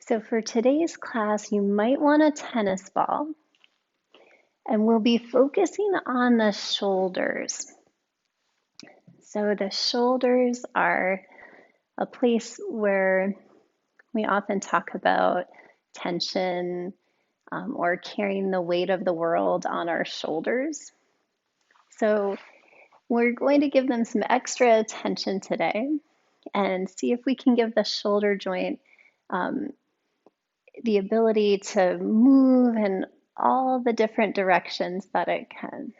So for today's class, you might want a tennis ball, and we'll be focusing on the shoulders. So the shoulders are a place where we often talk about tension or carrying the weight of the world on our shoulders. So we're going to give them some extra attention today and see if we can give the shoulder joint the ability to move in all the different directions that it can.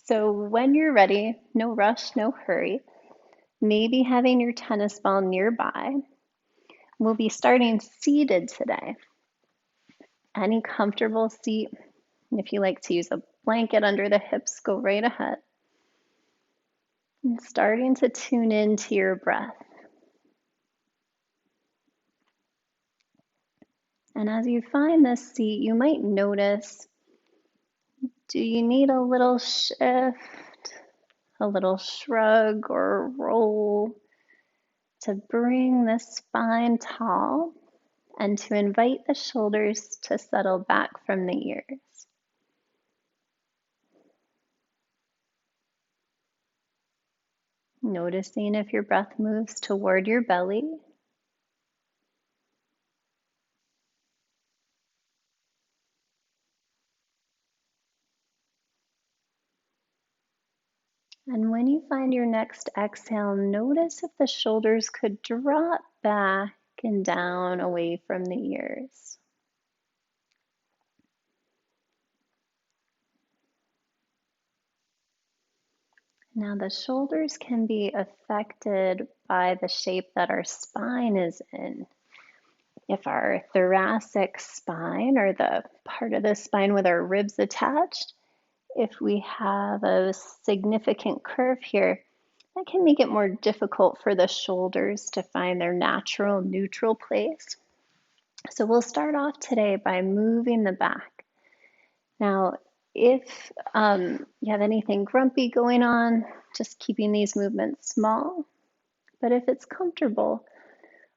So when you're ready, no rush, no hurry, maybe having your tennis ball nearby. We'll be starting seated today. Any comfortable seat. If you like to use a blanket under the hips, go right ahead. And starting to tune into your breath. And as you find this seat, you might notice, do you need a little shift, a little shrug or roll to bring the spine tall and to invite the shoulders to settle back from the ears? Noticing if your breath moves toward your belly. And when you find your next exhale, notice if the shoulders could drop back and down away from the ears. Now the shoulders can be affected by the shape that our spine is in. If our thoracic spine, or the part of the spine with our ribs attached, if we have a significant curve here, that can make it more difficult for the shoulders to find their natural neutral place. So we'll start off today by moving the back. Now, if you have anything grumpy going on, just keeping these movements small. But if it's comfortable,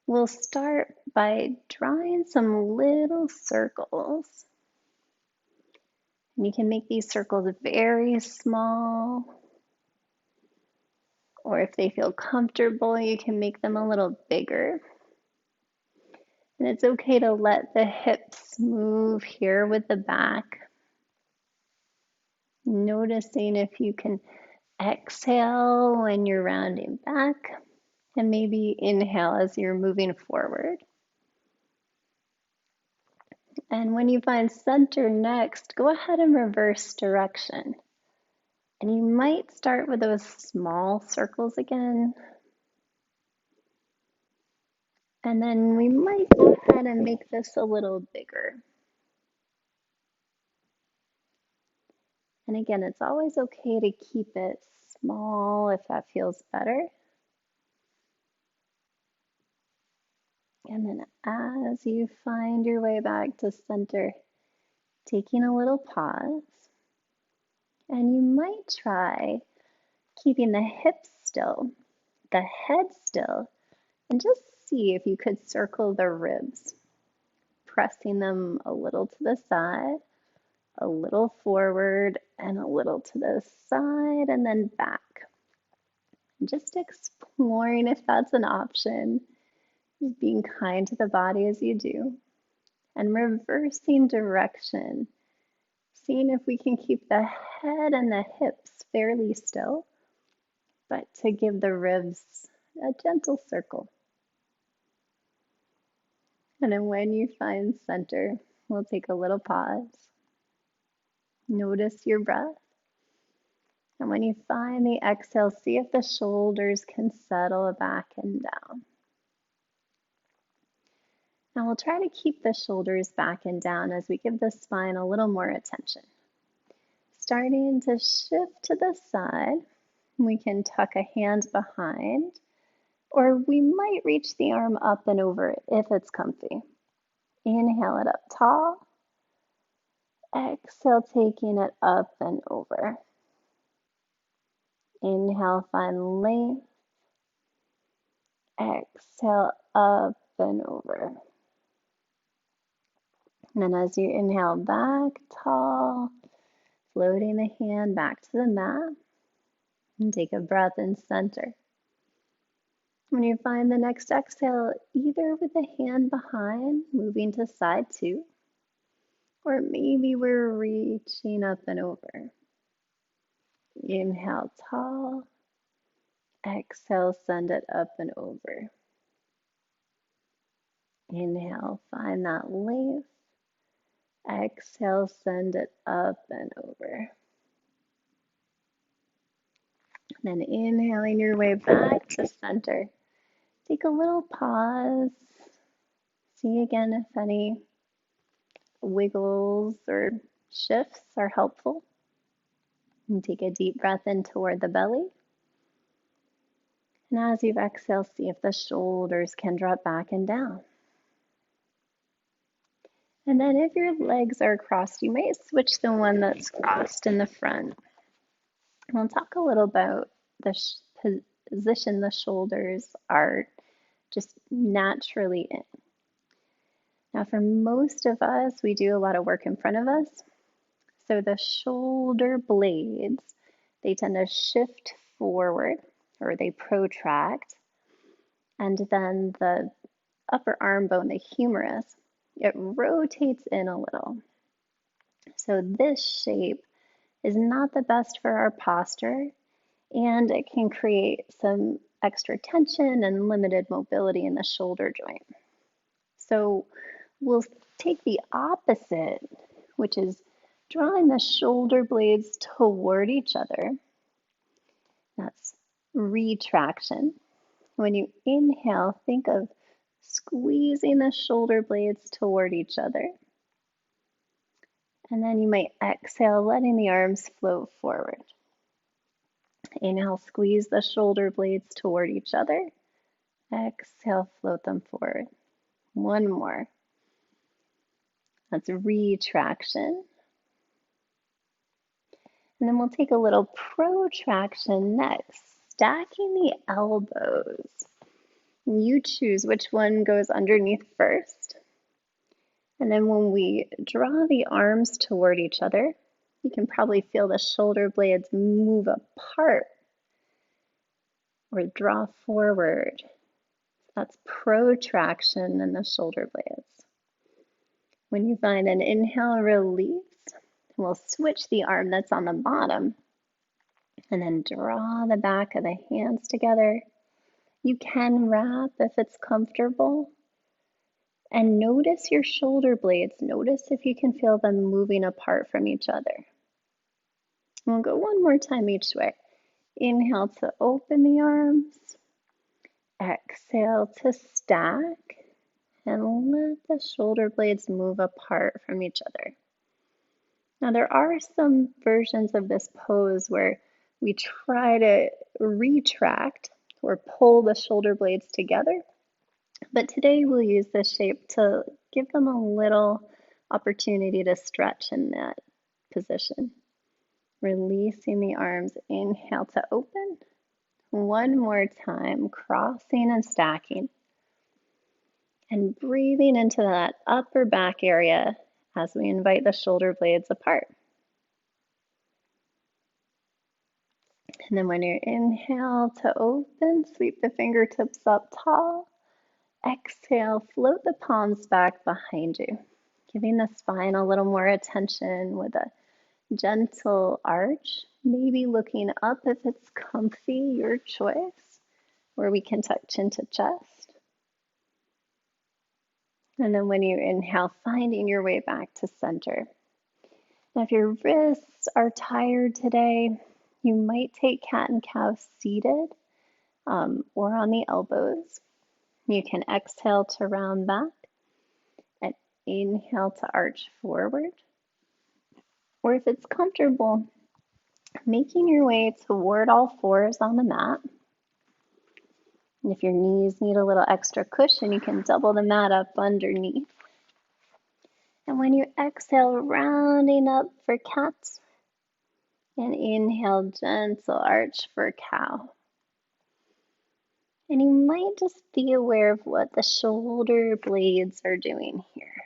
we'll start by drawing some little circles. And you can make these circles very small, or if they feel comfortable, you can make them a little bigger. And it's okay to let the hips move here with the back. Noticing if you can exhale when you're rounding back, and maybe inhale as you're moving forward. And when you find center next, go ahead and reverse direction. And you might start with those small circles again. And then we might go ahead and make this a little bigger. And again, it's always okay to keep it small if that feels better. And then as you find your way back to center, taking a little pause. And you might try keeping the hips still, the head still, and just see if you could circle the ribs, pressing them a little to the side, a little forward, and a little to the side, and then back. Just exploring if that's an option, just being kind to the body as you do, and reversing direction, seeing if we can keep the head and the hips fairly still, but to give the ribs a gentle circle. And then when you find center, we'll take a little pause. Notice your breath. And when you find the exhale, see if the shoulders can settle back and down. Now we'll try to keep the shoulders back and down as we give the spine a little more attention. Starting to shift to the side, we can tuck a hand behind, or we might reach the arm up and over if it's comfy. Inhale it up tall. Exhale, taking it up and over. Inhale, find length. Exhale, up and over. And then as you inhale back tall, floating the hand back to the mat, and take a breath in center. When you find the next exhale, either with the hand behind, moving to side two, or maybe we're reaching up and over. Inhale tall, exhale, send it up and over. Inhale, find that length. Exhale, send it up and over. Then inhaling your way back to center. Take a little pause. See again if any wiggles or shifts are helpful. And take a deep breath in toward the belly. And as you exhale, see if the shoulders can drop back and down. And then if your legs are crossed, you may switch the one that's crossed in the front. We'll talk a little about the position the shoulders are just naturally in. Now, for most of us, we do a lot of work in front of us. So the shoulder blades, they tend to shift forward, or they protract. And then the upper arm bone, the humerus, it rotates in a little. So this shape is not the best for our posture, and it can create some extra tension and limited mobility in the shoulder joint. So we'll take the opposite, which is drawing the shoulder blades toward each other. That's retraction. When you inhale, think of squeezing the shoulder blades toward each other. And then you might exhale, letting the arms float forward. Inhale, squeeze the shoulder blades toward each other. Exhale, float them forward. One more. That's retraction. And then we'll take a little protraction next, stacking the elbows. You choose which one goes underneath first. And then when we draw the arms toward each other, you can probably feel the shoulder blades move apart or draw forward. That's protraction in the shoulder blades. When you find an inhale, release, we'll switch the arm that's on the bottom and then draw the back of the hands together. You can wrap if it's comfortable. And notice your shoulder blades. Notice if you can feel them moving apart from each other. We'll go one more time each way. Inhale to open the arms. Exhale to stack. And let the shoulder blades move apart from each other. Now, there are some versions of this pose where we try to retract or pull the shoulder blades together. But today we'll use this shape to give them a little opportunity to stretch in that position. Releasing the arms, inhale to open. One more time, crossing and stacking. And breathing into that upper back area as we invite the shoulder blades apart. And then when you inhale to open, sweep the fingertips up tall. Exhale, float the palms back behind you, giving the spine a little more attention with a gentle arch, maybe looking up if it's comfy, your choice, where we can tuck chin to chest. And then when you inhale, finding your way back to center. Now, if your wrists are tired today, you might take cat and cow seated or on the elbows. You can exhale to round back and inhale to arch forward. Or if it's comfortable, making your way toward all fours on the mat. And if your knees need a little extra cushion, you can double the mat up underneath. And when you exhale, rounding up for cat, and inhale, gentle arch for cow. And you might just be aware of what the shoulder blades are doing here.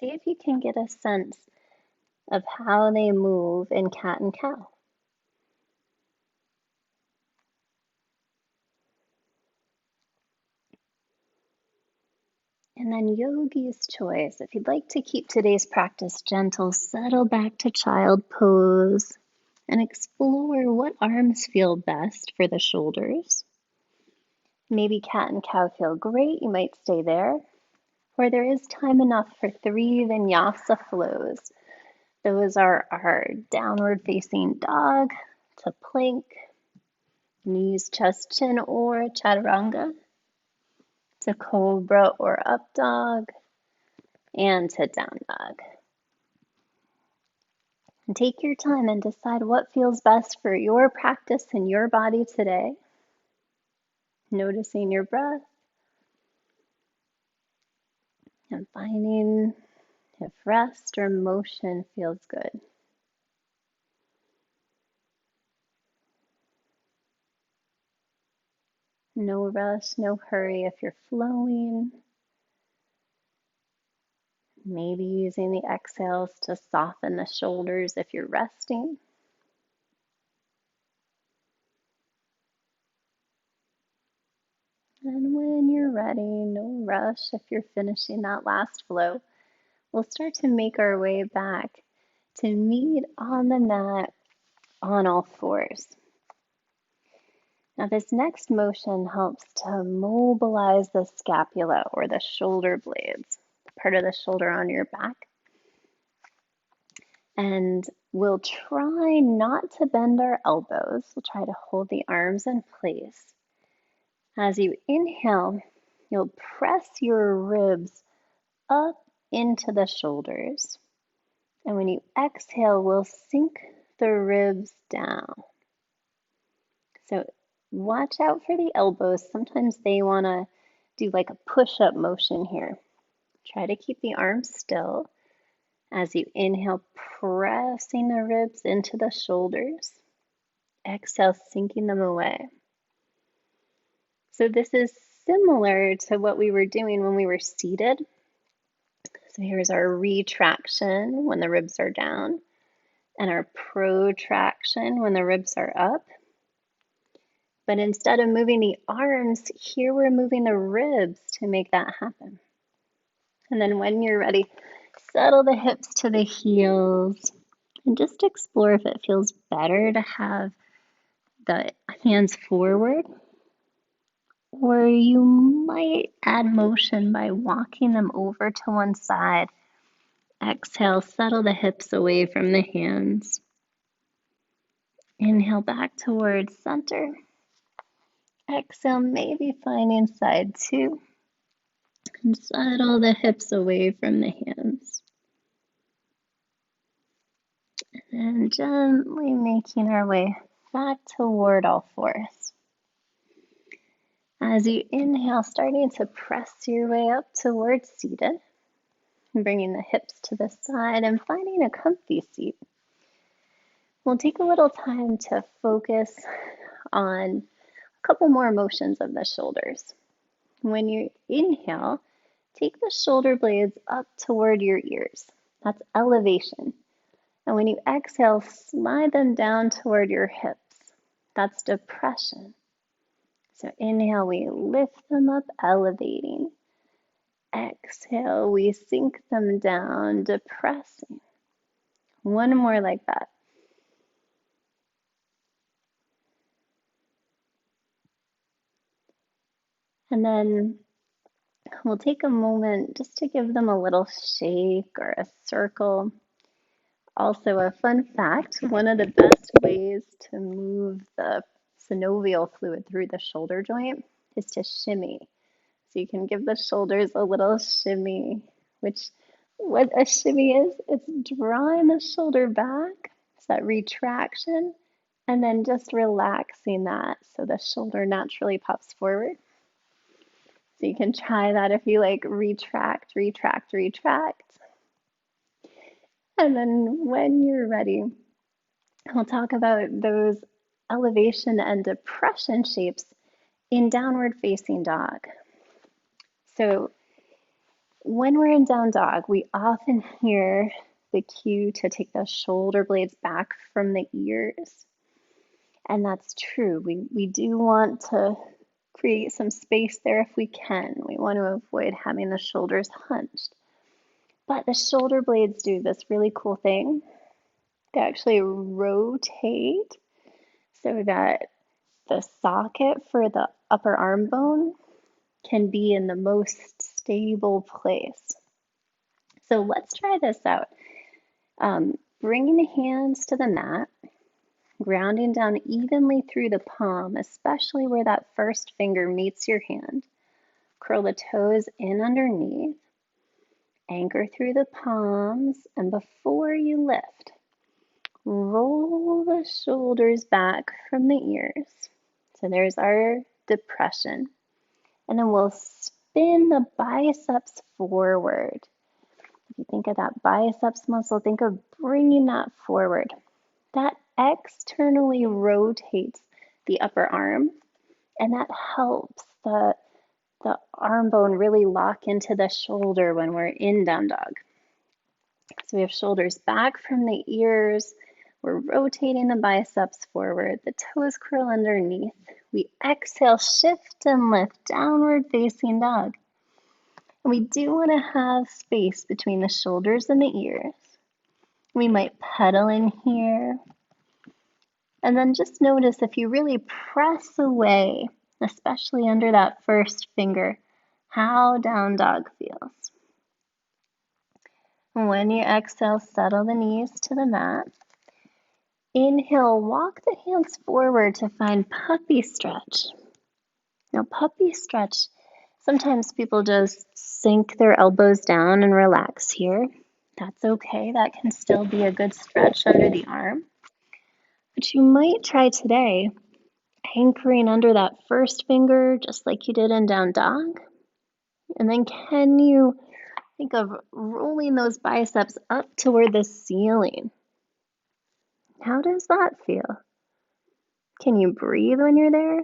see if you can get a sense of how they move in cat and cow. And then yogi's choice. If you'd like to keep today's practice gentle, settle back to child pose and explore what arms feel best for the shoulders. Maybe cat and cow feel great, you might stay there. Or there is time enough for 3 vinyasa flows. Those are our downward facing dog to plank, knees, chest, chin, or chaturanga, to cobra or up dog, and to down dog. And take your time and decide what feels best for your practice and your body today. Noticing your breath and finding if rest or motion feels good. No rush, no hurry if you're flowing. Maybe using the exhales to soften the shoulders if you're resting. And when you're ready, no rush if you're finishing that last flow, we'll start to make our way back to meet on the mat on all fours. Now this next motion helps to mobilize the scapula or the shoulder blades, part of the shoulder on your back. And we'll try not to bend our elbows. We'll try to hold the arms in place. As you inhale, you'll press your ribs up into the shoulders. And when you exhale, we'll sink the ribs down. So watch out for the elbows. Sometimes they want to do like a push-up motion here. Try to keep the arms still. As you inhale, pressing the ribs into the shoulders. Exhale, sinking them away. So this is similar to what we were doing when we were seated. So here's our retraction when the ribs are down, and our protraction when the ribs are up. But instead of moving the arms, here we're moving the ribs to make that happen. And then when you're ready, settle the hips to the heels and just explore if it feels better to have the hands forward, or you might add motion by walking them over to one side. Exhale, settle the hips away from the hands. Inhale back towards center. Exhale, maybe finding side 2. And settle the hips away from the hands. And gently making our way back toward all fours. As you inhale, starting to press your way up towards seated. Bringing the hips to the side and finding a comfy seat. We'll take a little time to focus on a couple more motions of the shoulders. When you inhale, take the shoulder blades up toward your ears. That's elevation. And when you exhale, slide them down toward your hips. That's depression. So inhale, we lift them up, elevating. Exhale, we sink them down, depressing. One more like that. And then we'll take a moment just to give them a little shake or a circle. Also, a fun fact, one of the best ways to move the synovial fluid through the shoulder joint is to shimmy. So you can give the shoulders a little shimmy, which what a shimmy is, it's drawing the shoulder back, it's that retraction, and then just relaxing that so the shoulder naturally pops forward. So you can try that if you like retract, retract, retract. And then when you're ready, we'll talk about those elevation and depression shapes in downward facing dog. So When we're in down dog, we often hear the cue to take the shoulder blades back from the ears. And that's true. We do want to create some space there if we can. We want to avoid having the shoulders hunched. But the shoulder blades do this really cool thing. They actually rotate so that the socket for the upper arm bone can be in the most stable place. So let's try this out. Bringing the hands to the mat, grounding down evenly through the palm, especially where that first finger meets your hand. Curl the toes in underneath, anchor through the palms, and before you lift, roll the shoulders back from the ears. So there's our depression. And then we'll spin the biceps forward. If you think of that biceps muscle, think of bringing that forward. That externally rotates the upper arm, and that helps the arm bone really lock into the shoulder when we're in down dog. So we have shoulders back from the ears. We're rotating the biceps forward. The toes curl underneath. We exhale, shift and lift, downward facing dog. And we do want to have space between the shoulders and the ears. We might pedal in here. And then just notice if you really press away, especially under that first finger, how down dog feels. When you exhale, settle the knees to the mat. Inhale, walk the hands forward to find puppy stretch. Now, puppy stretch, sometimes people just sink their elbows down and relax here. That's okay. That can still be a good stretch under the arm. But you might try today anchoring under that first finger, just like you did in down dog. And then can you think of rolling those biceps up toward the ceiling? How does that feel? Can you breathe when you're there?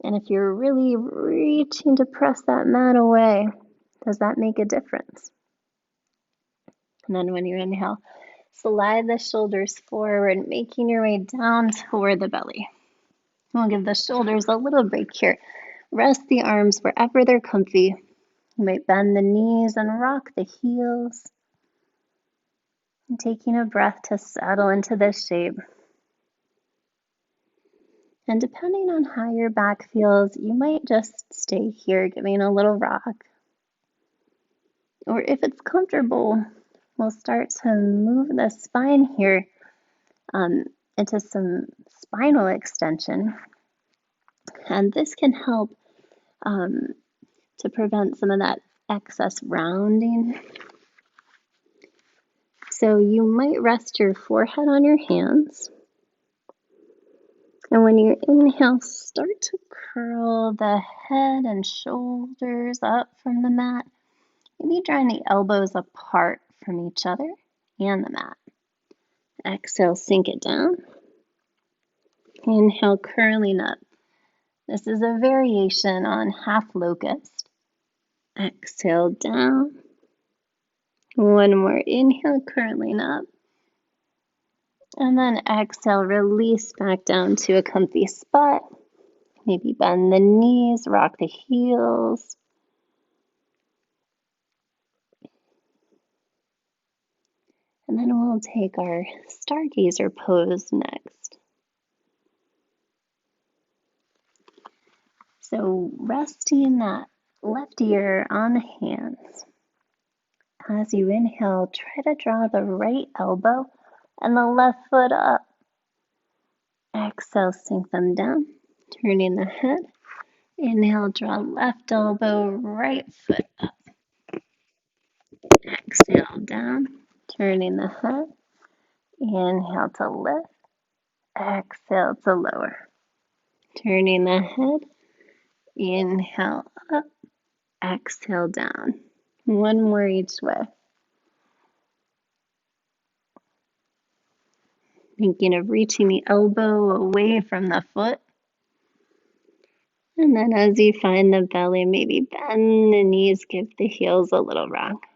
And if you're really reaching to press that mat away, does that make a difference? And then when you inhale, slide the shoulders forward, making your way down toward the belly. We'll give the shoulders a little break here. Rest the arms wherever they're comfy. You might bend the knees and rock the heels. And taking a breath to settle into this shape. And depending on how your back feels, you might just stay here giving a little rock. Or if it's comfortable, we'll start to move the spine here into some spinal extension. And this can help to prevent some of that excess rounding. So you might rest your forehead on your hands. And when you inhale, start to curl the head and shoulders up from the mat. Maybe drawing the elbows apart from each other and the mat. Exhale, sink it down. Inhale, curling up. This is a variation on half locust. Exhale, down. One more inhale, curling up. And then exhale, release back down to a comfy spot. Maybe bend the knees, rock the heels. And then we'll take our stargazer pose next. So resting that left ear on the hands. As you inhale, try to draw the right elbow and the left foot up. Exhale, sink them down, turning the head. Inhale, draw left elbow, right foot up. Exhale, down, turning the head. Inhale to lift. Exhale to lower. Turning the head. Inhale up. Exhale down. One more each way. Thinking of reaching the elbow away from the foot. And then as you find the belly, maybe bend the knees, give the heels a little rock.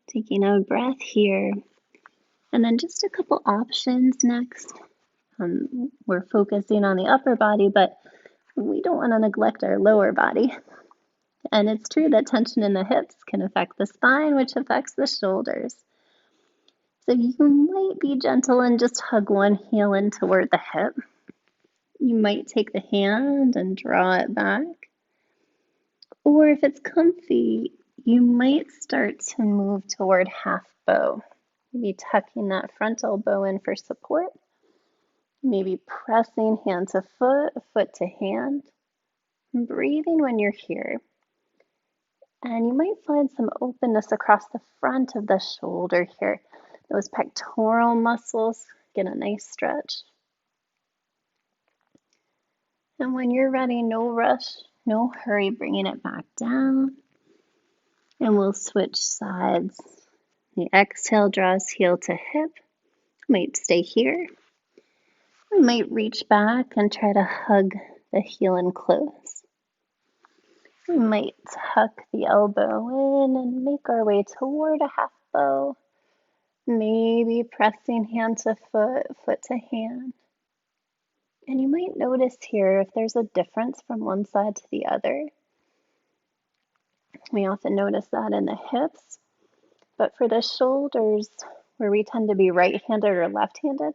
Taking a breath here. And then just a couple options next. We're focusing on the upper body, but we don't want to neglect our lower body. And it's true that tension in the hips can affect the spine, which affects the shoulders. So you might be gentle and just hug one heel in toward the hip. You might take the hand and draw it back. Or if it's comfy, you might start to move toward half bow. Maybe tucking that front elbow in for support. Maybe pressing hand to foot to hand. Breathing when you're here. And you might find some openness across the front of the shoulder here. Those pectoral muscles get a nice stretch. And when you're ready, no rush, no hurry, bringing it back down. And we'll switch sides. The exhale draws heel to hip. Might stay here. We might reach back and try to hug the heel in close. We might tuck the elbow in and make our way toward a half bow. Maybe pressing hand to foot, foot to hand. And you might notice here if there's a difference from one side to the other. We often notice that in the hips, but for the shoulders, where we tend to be right-handed or left-handed,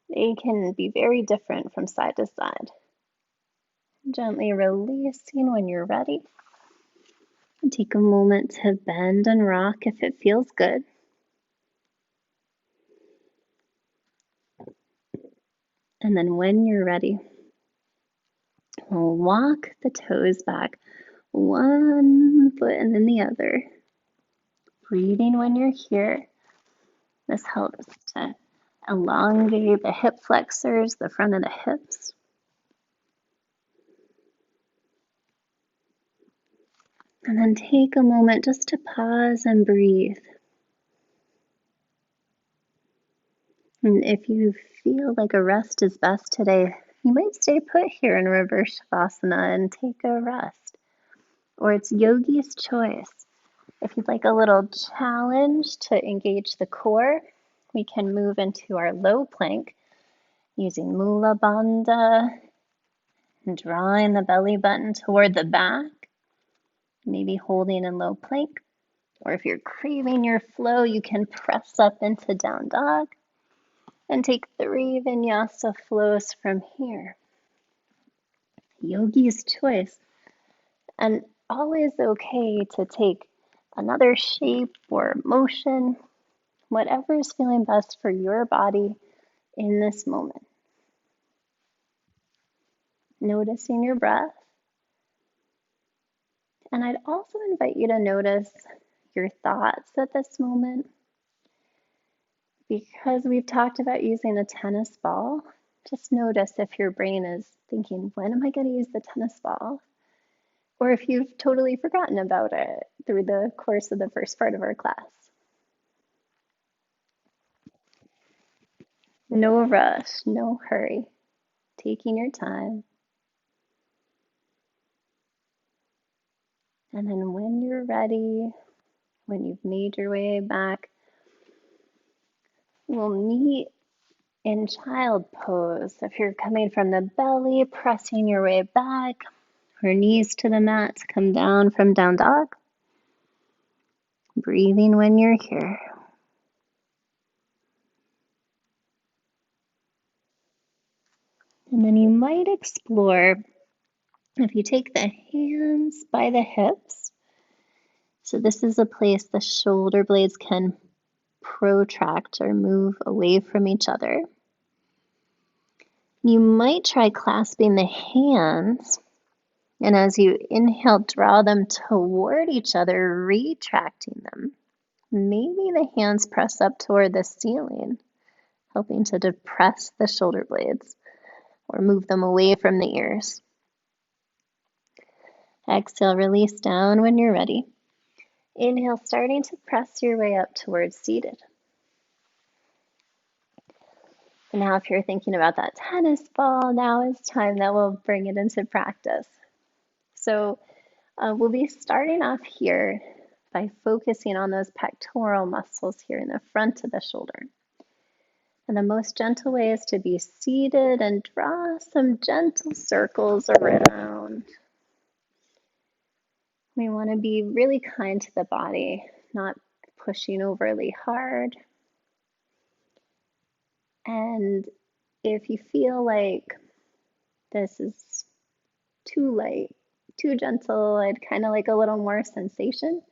they can be very different from side to side. Gently releasing when you're ready. And take a moment to bend and rock if it feels good. And then when you're ready, we'll walk the toes back, one foot and then the other. Breathing when you're here. This helps to elongate the hip flexors, the front of the hips. And then take a moment just to pause and breathe. And if you feel like a rest is best today, you might stay put here in reverse shavasana and take a rest. Or it's yogi's choice. If you'd like a little challenge to engage the core, we can move into our low plank using Mula Bandha and drawing the belly button toward the back, maybe holding in low plank. Or if you're craving your flow, you can press up into down dog and take 3 vinyasa flows from here. Yogi's choice. And always okay to take another shape or motion, whatever is feeling best for your body in this moment. Noticing your breath. And I'd also invite you to notice your thoughts at this moment. Because we've talked about using a tennis ball, just notice if your brain is thinking, when am I going to use the tennis ball? Or if you've totally forgotten about it through the course of the first part of our class. No rush, no hurry, taking your time. And then when you're ready, when you've made your way back, we'll meet in child pose. If you're coming from the belly, pressing your way back, or knees to the mat to come down from down dog. Breathing when you're here. And then you might explore if you take the hands by the hips. So this is a place the shoulder blades can protract or move away from each other. You might try clasping the hands, and as you inhale, draw them toward each other, retracting them. Maybe the hands press up toward the ceiling, helping to depress the shoulder blades or move them away from the ears. Exhale, release down when you're ready. Inhale, starting to press your way up towards seated. Now, if you're thinking about that tennis ball, now is time that we'll bring it into practice. So we'll be starting off here by focusing on those pectoral muscles here in the front of the shoulder. And the most gentle way is to be seated and draw some gentle circles around. We want to be really kind to the body, not pushing overly hard. And if you feel like this is too light, too gentle, I'd kind of like a little more sensation,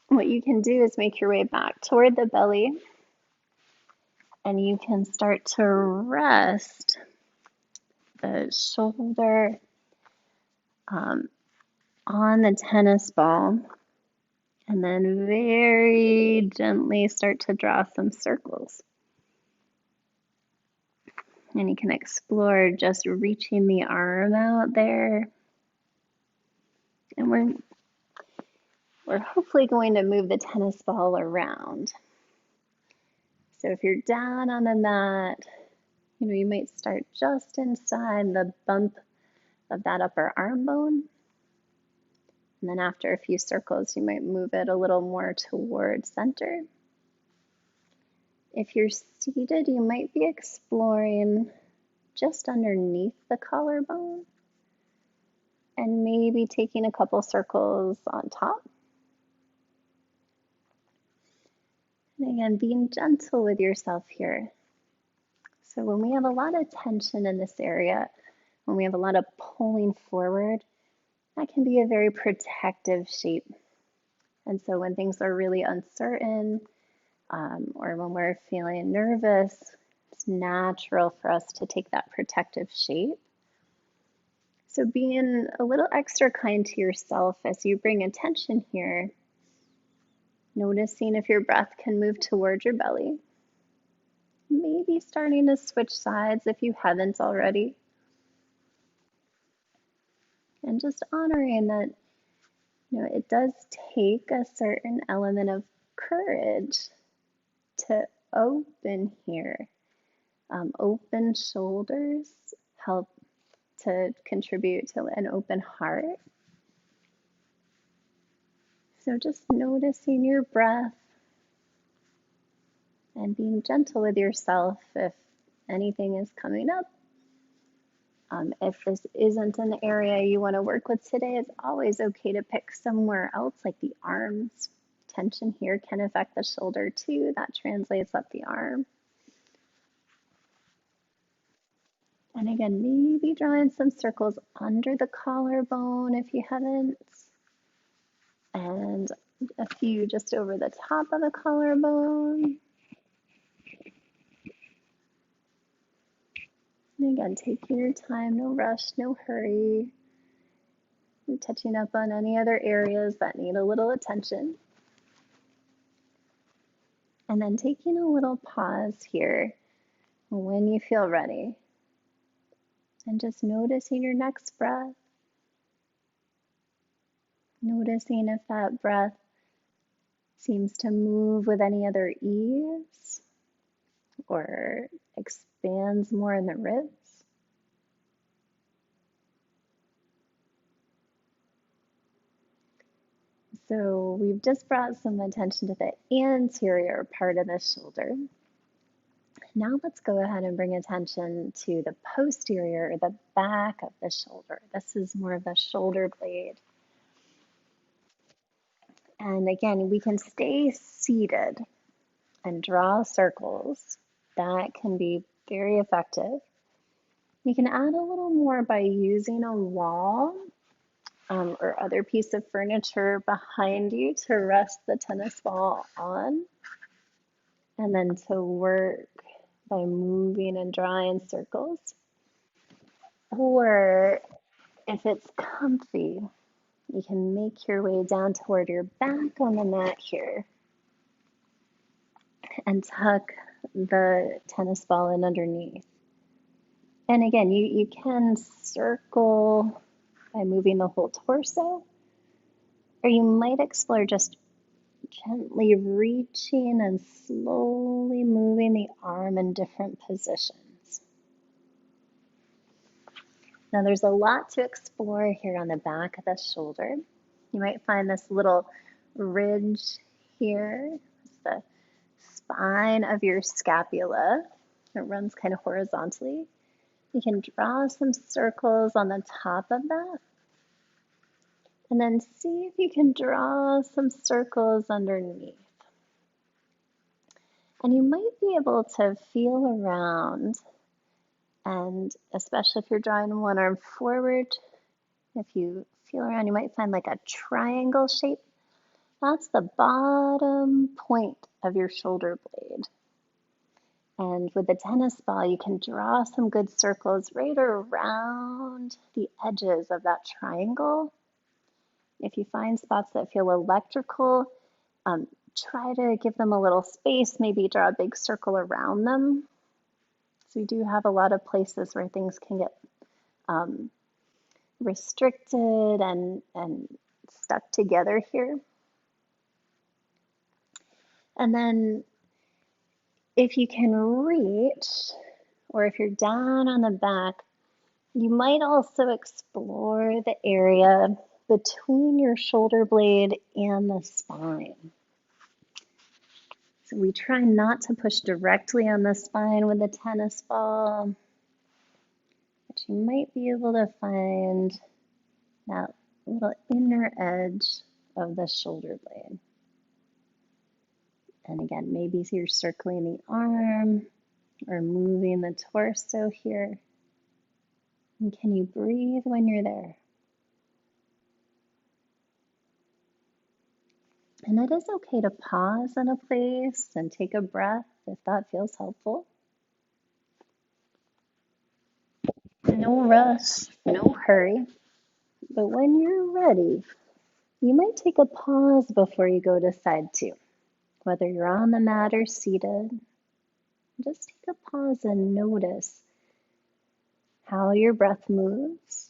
what you can do is make your way back toward the belly, and you can start to rest the shoulder on the tennis ball, and then very gently start to draw some circles. And you can explore just reaching the arm out there. And we're hopefully going to move the tennis ball around. So if you're down on the mat, you might start just inside the bump of that upper arm bone. And then after a few circles, you might move it a little more toward center. If you're seated, you might be exploring just underneath the collarbone and maybe taking a couple circles on top. And again, being gentle with yourself here. So when we have a lot of tension in this area, when we have a lot of pulling forward, that can be a very protective shape. And so when things are really uncertain, or when we're feeling nervous, it's natural for us to take that protective shape. So being a little extra kind to yourself as you bring attention here, noticing if your breath can move towards your belly, maybe starting to switch sides if you haven't already, and just honoring that it does take a certain element of courage to open here. Open shoulders help to contribute to an open heart. So just noticing your breath and being gentle with yourself if anything is coming up. If this isn't an area you want to work with today, it's always okay to pick somewhere else, like the arms. Tension here can affect the shoulder too. That translates up the arm. And again, maybe drawing some circles under the collarbone if you haven't. And a few just over the top of the collarbone. And again, take your time, no rush, no hurry. And touching up on any other areas that need a little attention. And then taking a little pause here when you feel ready. And just noticing your next breath. Noticing if that breath seems to move with any other ease or expands more in the ribs. So we've just brought some attention to the anterior part of the shoulder. Now let's go ahead and bring attention to the posterior, or the back of the shoulder. This is more of the shoulder blade. And again, we can stay seated and draw circles. That can be very effective. You can add a little more by using a wall or other piece of furniture behind you to rest the tennis ball on, and then to work by moving and drawing circles. Or if it's comfy, you can make your way down toward your back on the mat here and tuck the tennis ball in underneath. And again, you can circle by moving the whole torso, or you might explore just Gently reaching and slowly moving the arm in different positions. Now there's a lot to explore here on the back of the shoulder. You might find this little ridge here. It's the spine of your scapula. It runs kind of horizontally. You can draw some circles on the top of that. And then see if you can draw some circles underneath. And you might be able to feel around, and especially if you're drawing one arm forward, if you feel around, you might find like a triangle shape. That's the bottom point of your shoulder blade. And with the tennis ball, you can draw some good circles right around the edges of that triangle. If you find spots that feel electrical, try to give them a little space, maybe draw a big circle around them. So we do have a lot of places where things can get restricted and stuck together here. And then if you can reach, or if you're down on the back, you might also explore the area between your shoulder blade and the spine. So we try not to push directly on the spine with the tennis ball, but you might be able to find that little inner edge of the shoulder blade. And again, maybe you're circling the arm or moving the torso here. And can you breathe when you're there? And it is okay to pause in a place and take a breath if that feels helpful. No rush, no hurry. But when you're ready, you might take a pause before you go to side two. Whether you're on the mat or seated, just take a pause and notice how your breath moves.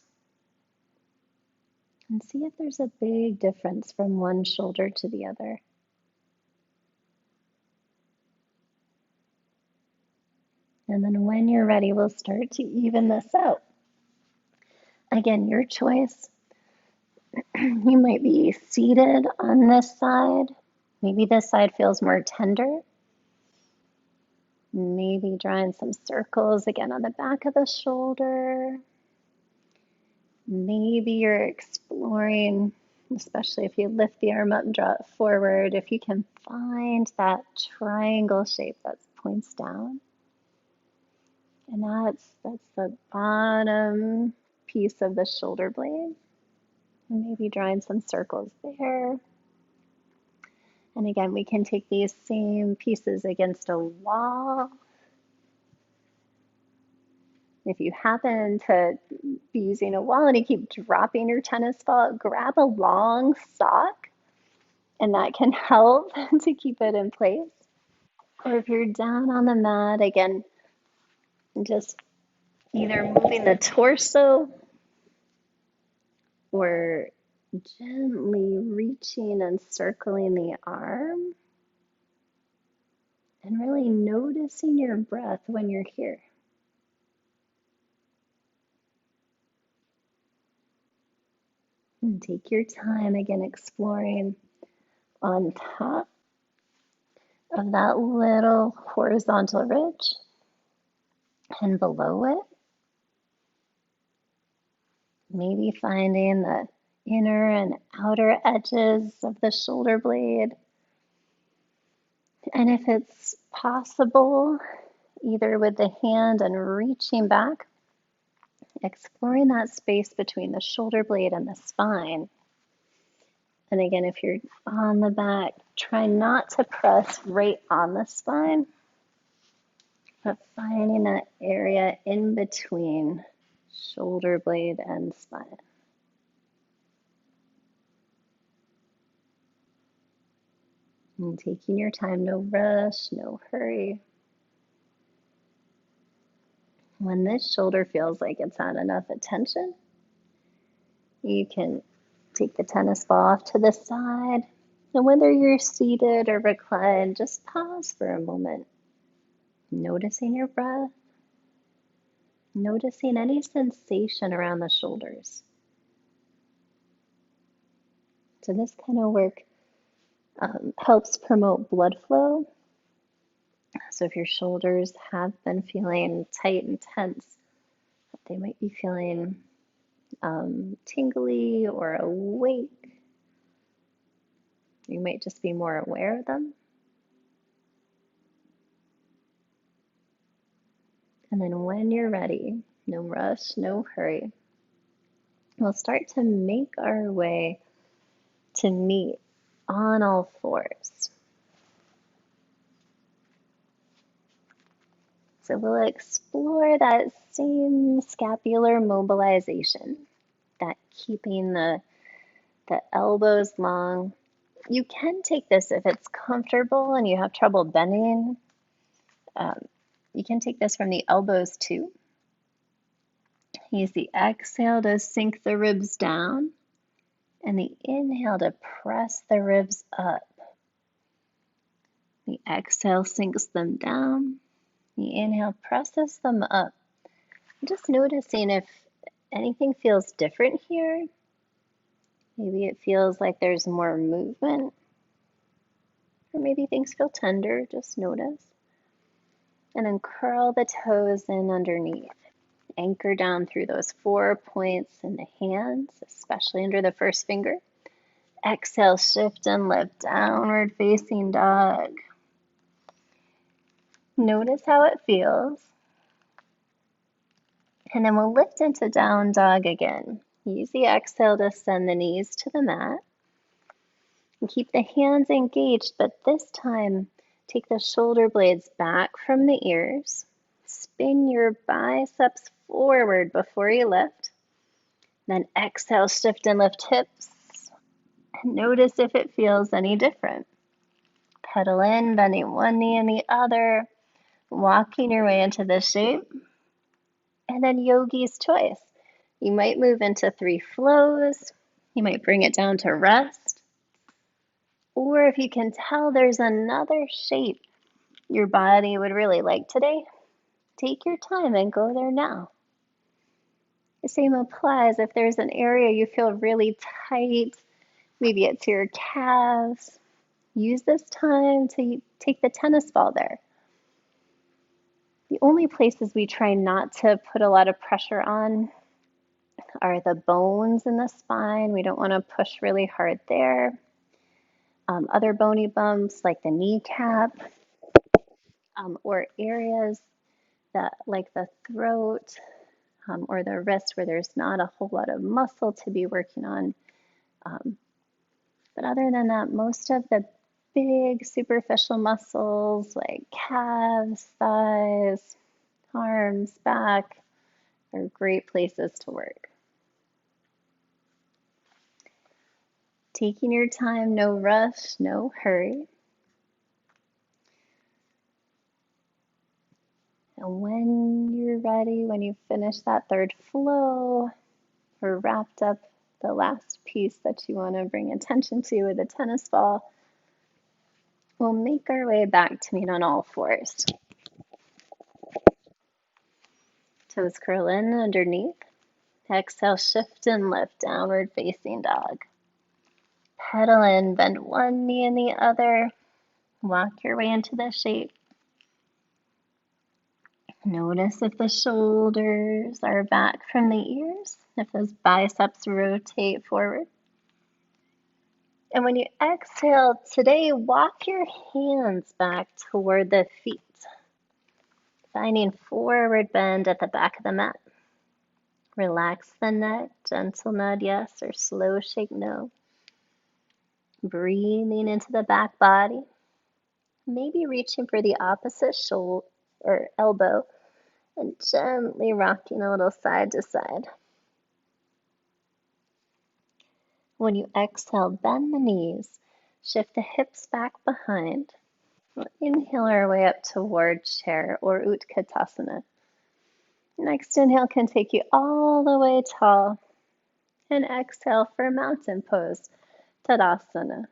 And see if there's a big difference from one shoulder to the other. And then when you're ready, we'll start to even this out. Again, your choice. You might be seated on this side. Maybe this side feels more tender. Maybe drawing some circles again on the back of the shoulder. Maybe you're exploring, especially if you lift the arm up and draw it forward, if you can find that triangle shape that points down. And that's the bottom piece of the shoulder blade. And maybe drawing some circles there. And again, we can take these same pieces against a wall. If you happen to be using a wall and you keep dropping your tennis ball, grab a long sock, and that can help to keep it in place. Or if you're down on the mat, again, just either moving the torso or gently reaching and circling the arm, and really noticing your breath when you're here. And take your time, again, exploring on top of that little horizontal ridge and below it. Maybe finding the inner and outer edges of the shoulder blade. And if it's possible, either with the hand and reaching back, exploring that space between the shoulder blade and the spine. And again, if you're on the back, try not to press right on the spine, but finding that area in between shoulder blade and spine. And taking your time, no rush, no hurry. When this shoulder feels like it's had enough attention, you can take the tennis ball off to the side And whether you're seated or reclined, just pause for a moment, noticing your breath, noticing any sensation around the shoulders. So this kind of work helps promote blood flow. So if your shoulders have been feeling tight and tense, they might be feeling tingly or awake. You might just be more aware of them. And then when you're ready, no rush, no hurry, we'll start to make our way to meet on all fours. So we'll explore that same scapular mobilization, that keeping the elbows long. You can take this if it's comfortable and you have trouble bending. You can take this from the elbows too. Use the exhale to sink the ribs down and the inhale to press the ribs up. The exhale sinks them down. The inhale presses them up. Just noticing if anything feels different here. Maybe it feels like there's more movement, or maybe things feel tender. Just notice. And then curl the toes in underneath. Anchor down through those 4 points in the hands, especially under the first finger. Exhale, shift and lift, downward facing dog. Notice how it feels. And then we'll lift into down dog again. Use the exhale to send the knees to the mat. And keep the hands engaged, but this time take the shoulder blades back from the ears. Spin your biceps forward before you lift. Then exhale, shift and lift hips. And notice if it feels any different. Pedal in, bending one knee and the other, walking your way into this shape. And then yogi's choice. You might move into 3 flows. You might bring it down to rest. Or if you can tell there's another shape your body would really like today, take your time and go there now. The same applies if there's an area you feel really tight, maybe it's your calves. Use this time to take the tennis ball there. The only places we try not to put a lot of pressure on are the bones in the spine. We don't want to push really hard there. Other bony bumps like the kneecap, or areas that like the throat or the wrist where there's not a whole lot of muscle to be working on. But other than that, most of the big superficial muscles like calves, thighs, arms, back are great places to work. Taking your time, no rush, no hurry. And when you're ready, when you finish that third flow or wrapped up the last piece that you want to bring attention to with a tennis ball, we'll make our way back to meet on all fours. Toes curl in underneath. Exhale, shift and lift, downward facing dog. Pedal in, bend one knee and the other. Walk your way into the shape. Notice if the shoulders are back from the ears, if those biceps rotate forward. And when you exhale today, walk your hands back toward the feet, finding forward bend at the back of the mat. Relax the neck, gentle nod yes or slow shake no. Breathing into the back body. Maybe reaching for the opposite shoulder or elbow and gently rocking a little side to side. When you exhale, bend the knees, shift the hips back behind. We'll inhale our way up toward chair or Utkatasana. Next inhale can take you all the way tall. And exhale for mountain pose, Tadasana.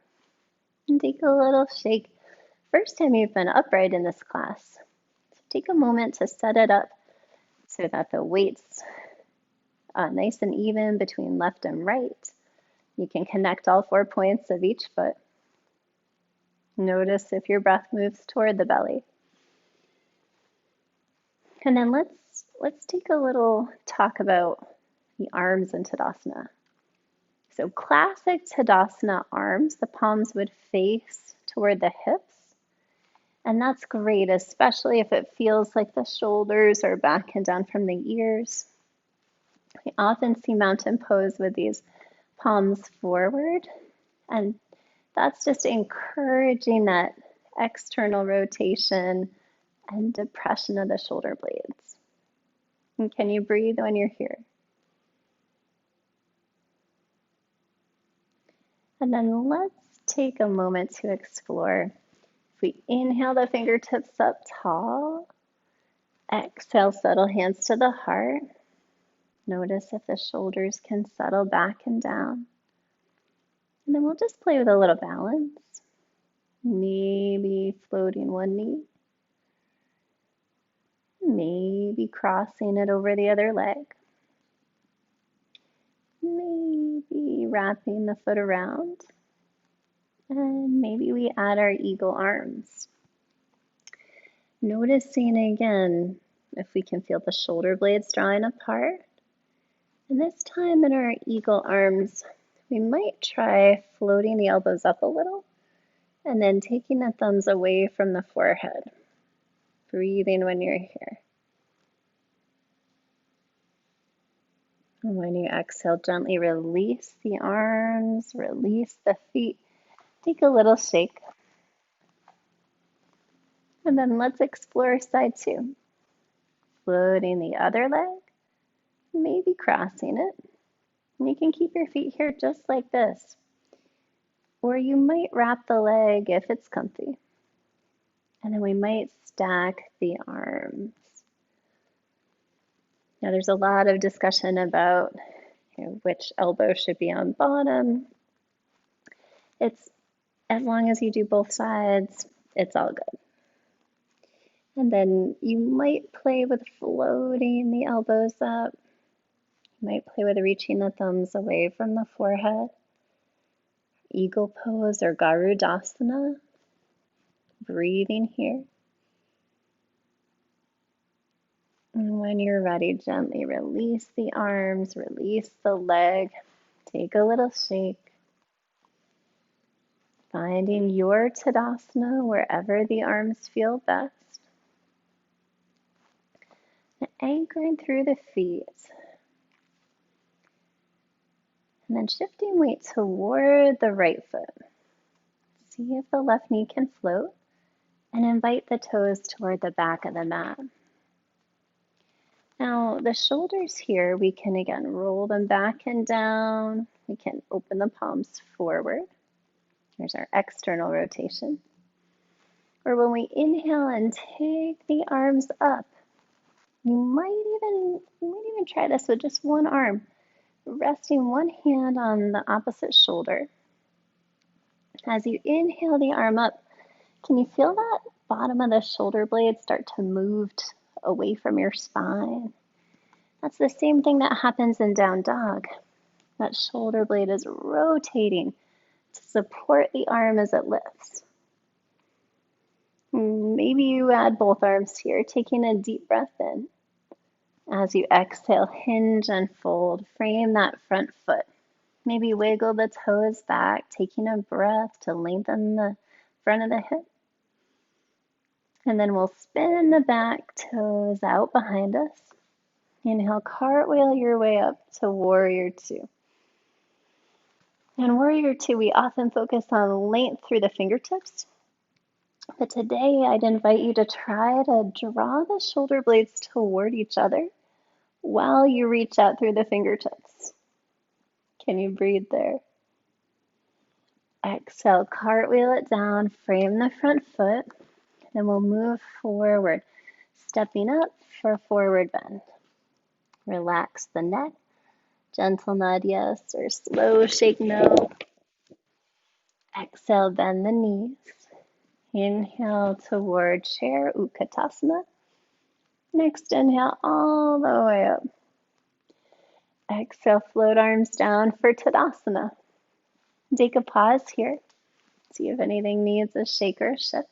And take a little shake. First time you've been upright in this class. So take a moment to set it up so that the weight's nice and even between left and right. You can connect all 4 points of each foot. Notice if your breath moves toward the belly. And then let's take a little talk about the arms in Tadasana. So classic Tadasana arms, the palms would face toward the hips. And that's great, especially if it feels like the shoulders are back and down from the ears. We often see mountain pose with these palms forward, and that's just encouraging that external rotation and depression of the shoulder blades. And can you breathe when you're here? And then let's take a moment to explore. If we inhale the fingertips up tall, exhale, settle hands to the heart. Notice if the shoulders can settle back and down. And then we'll just play with a little balance. Maybe floating one knee. Maybe crossing it over the other leg. Maybe wrapping the foot around. And maybe we add our eagle arms. Noticing again if we can feel the shoulder blades drawing apart. And this time in our eagle arms, we might try floating the elbows up a little and then taking the thumbs away from the forehead. Breathing when you're here. And when you exhale, gently release the arms, release the feet. Take a little shake. And then let's explore side two. Floating the other leg, maybe crossing it. And you can keep your feet here just like this. Or you might wrap the leg if it's comfy. And then we might stack the arms. Now there's a lot of discussion about which elbow should be on bottom. It's as long as you do both sides, it's all good. And then you might play with floating the elbows up. You might play with reaching the thumbs away from the forehead. Eagle pose or Garudasana. Breathing here. And when you're ready, gently release the arms, release the leg. Take a little shake. Finding your Tadasana wherever the arms feel best. And anchoring through the feet. And then shifting weight toward the right foot. See if the left knee can float. And invite the toes toward the back of the mat. Now, the shoulders here, we can again roll them back and down. We can open the palms forward. There's our external rotation. Or when we inhale and take the arms up, you might even try this with just one arm, resting one hand on the opposite shoulder. As you inhale the arm up, can you feel that bottom of the shoulder blade start to move away from your spine? That's the same thing that happens in down dog. That shoulder blade is rotating to support the arm as it lifts. Maybe you add both arms here, taking a deep breath in. As you exhale, hinge and fold, frame that front foot. Maybe wiggle the toes back, taking a breath to lengthen the front of the hip. And then we'll spin the back toes out behind us. Inhale, cartwheel your way up to warrior two. In warrior two, we often focus on length through the fingertips. But today, I'd invite you to try to draw the shoulder blades toward each other while you reach out through the fingertips. Can you breathe there? Exhale, cartwheel it down, frame the front foot. Then we'll move forward, stepping up for forward bend. Relax the neck, gentle nod yes, or slow shake no. Exhale, bend the knees. Inhale toward chair, Utkatasana. Next inhale all the way up. Exhale, float arms down for Tadasana. Take a pause here. See if anything needs a shake or a shift.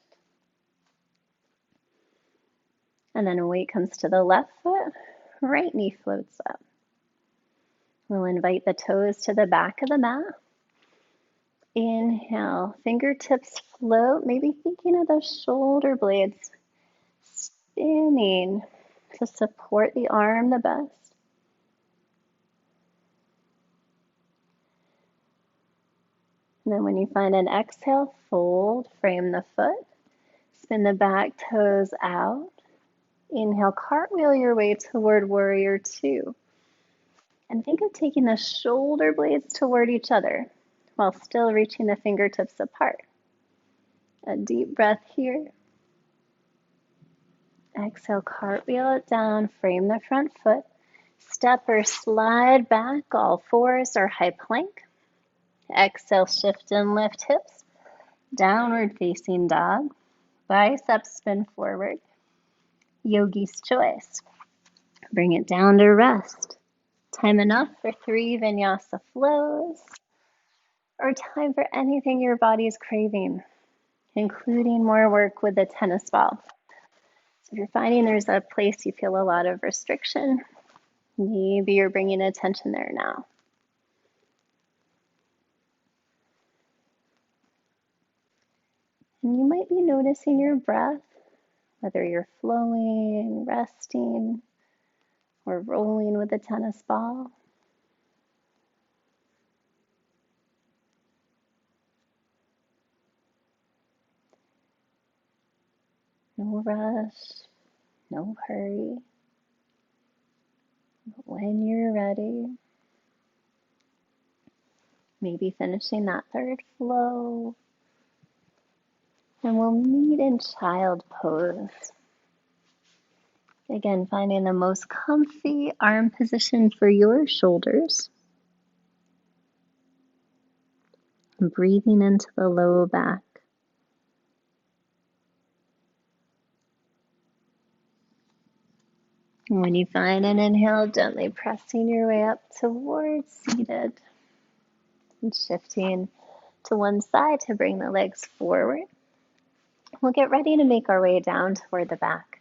And then weight comes to the left foot, right knee floats up. We'll invite the toes to the back of the mat. Inhale, fingertips float, maybe thinking of those shoulder blades spinning to support the arm the best. And then when you find an exhale, fold, frame the foot, spin the back toes out. Inhale, cartwheel your way toward warrior two. And think of taking the shoulder blades toward each other while still reaching the fingertips apart. A deep breath here. Exhale, cartwheel it down, frame the front foot. Step or slide back, all fours or high plank. Exhale, shift and lift hips. Downward facing dog. Biceps spin forward. Yogi's choice. Bring it down to rest. Time enough for 3 vinyasa flows, or time for anything your body is craving, including more work with the tennis ball. So if you're finding there's a place you feel a lot of restriction, maybe you're bringing attention there now. And you might be noticing your breath, whether you're flowing, resting, or rolling with the tennis ball. No rush, no hurry. But when you're ready, maybe finishing that third flow, and we'll meet in child pose. Again, finding the most comfy arm position for your shoulders. And breathing into the low back. And when you find an inhale, gently pressing your way up towards seated. And shifting to one side to bring the legs forward. We'll get ready to make our way down toward the back.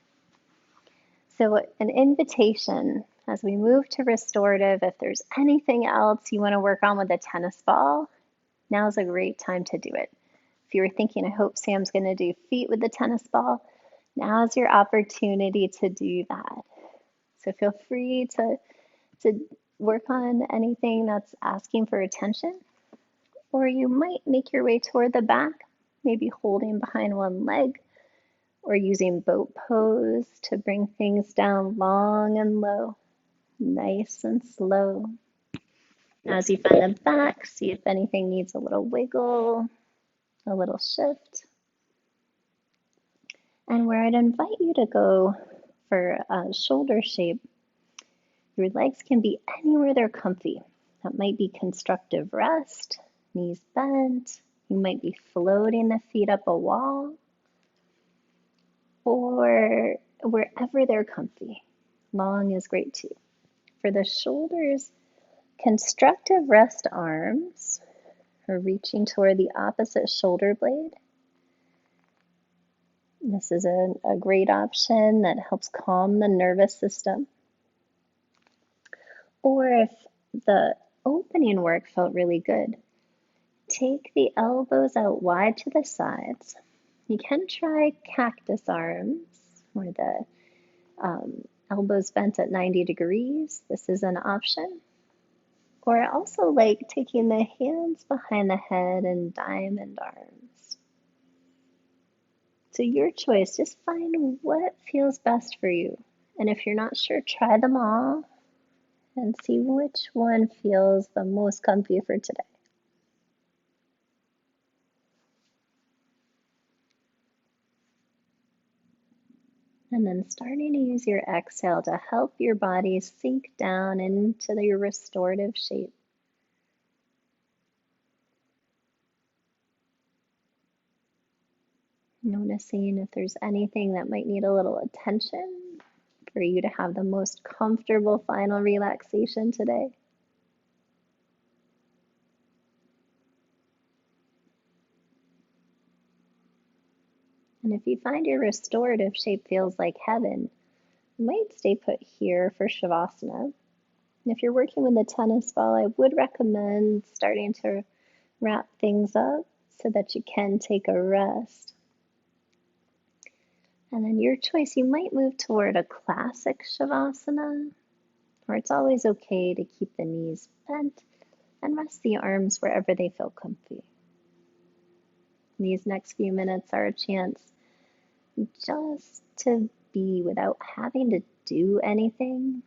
So an invitation as we move to restorative, if there's anything else you want to work on with the tennis ball, now's a great time to do it. If you were thinking, I hope Sam's going to do feet with the tennis ball, now's your opportunity to do that. So feel free to work on anything that's asking for attention, or you might make your way toward the back, maybe holding behind one leg, or using boat pose to bring things down long and low, nice and slow. As you find the back, see if anything needs a little wiggle, a little shift. And where I'd invite you to go for a shoulder shape, your legs can be anywhere they're comfy. That might be constructive rest, knees bent. You might be floating the feet up a wall, or wherever they're comfy. Long is great too. For the shoulders, constructive rest arms are reaching toward the opposite shoulder blade. This is a great option that helps calm the nervous system. Or if the opening work felt really good, take the elbows out wide to the sides. You can try cactus arms, where the elbows bent at 90 degrees. This is an option. Or I also like taking the hands behind the head and diamond arms. So your choice, just find what feels best for you. And if you're not sure, try them all and see which one feels the most comfy for today. And then starting to use your exhale to help your body sink down into your restorative shape. Noticing if there's anything that might need a little attention for you to have the most comfortable final relaxation today. And if you find your restorative shape feels like heaven, you might stay put here for Shavasana. And if you're working with a tennis ball, I would recommend starting to wrap things up so that you can take a rest. And then your choice, you might move toward a classic Shavasana, or it's always okay to keep the knees bent and rest the arms wherever they feel comfy. These next few minutes are a chance just to be without having to do anything.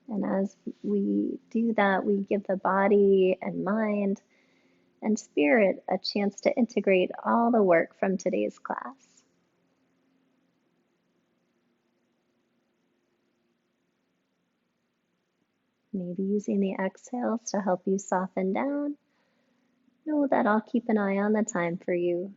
And as we do that, we give the body and mind and spirit a chance to integrate all the work from today's class. Maybe using the exhales to help you soften down. Know that I'll keep an eye on the time for you.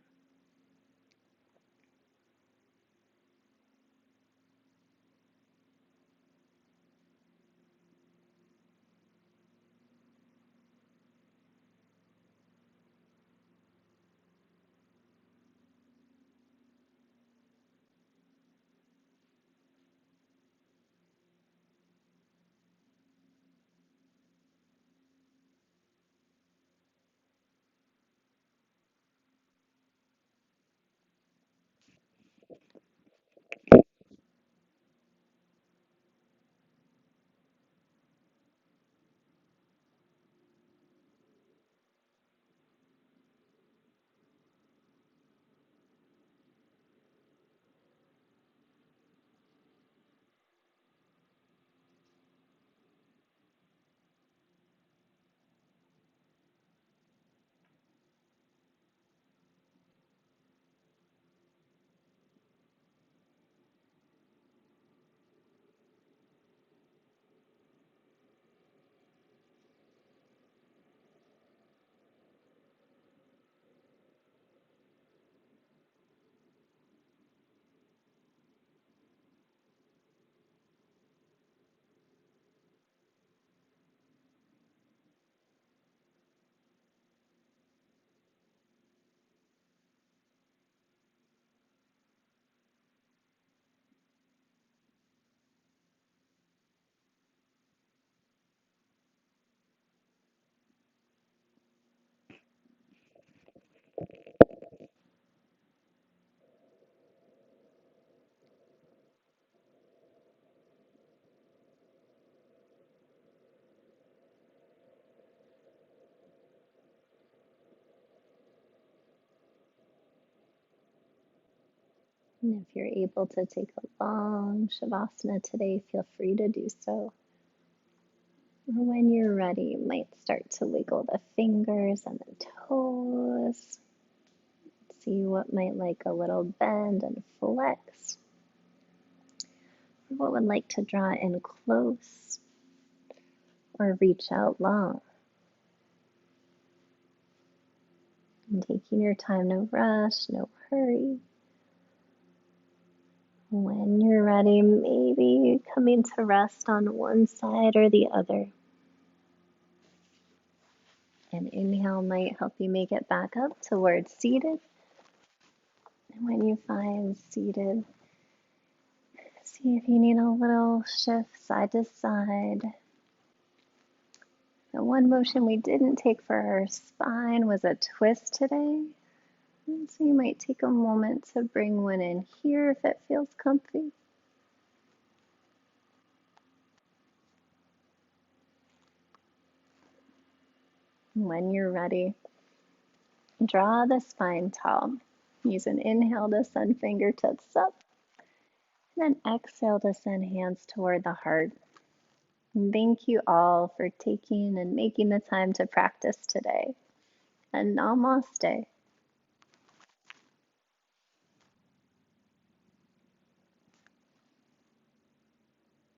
And if you're able to take a long Shavasana today, feel free to do so. When you're ready, you might start to wiggle the fingers and the toes. See what might like a little bend and flex. Or what would like to draw in close or reach out long. And taking your time, no rush, no hurry. When you're ready, maybe coming to rest on one side or the other. An inhale might help you make it back up towards seated. And when you find seated, see if you need a little shift side to side. The one motion we didn't take for our spine was a twist today. And so you might take a moment to bring one in here if it feels comfy. When you're ready, draw the spine tall. Use an inhale to send fingertips up, and then exhale to send hands toward the heart. And thank you all for taking and making the time to practice today. And namaste.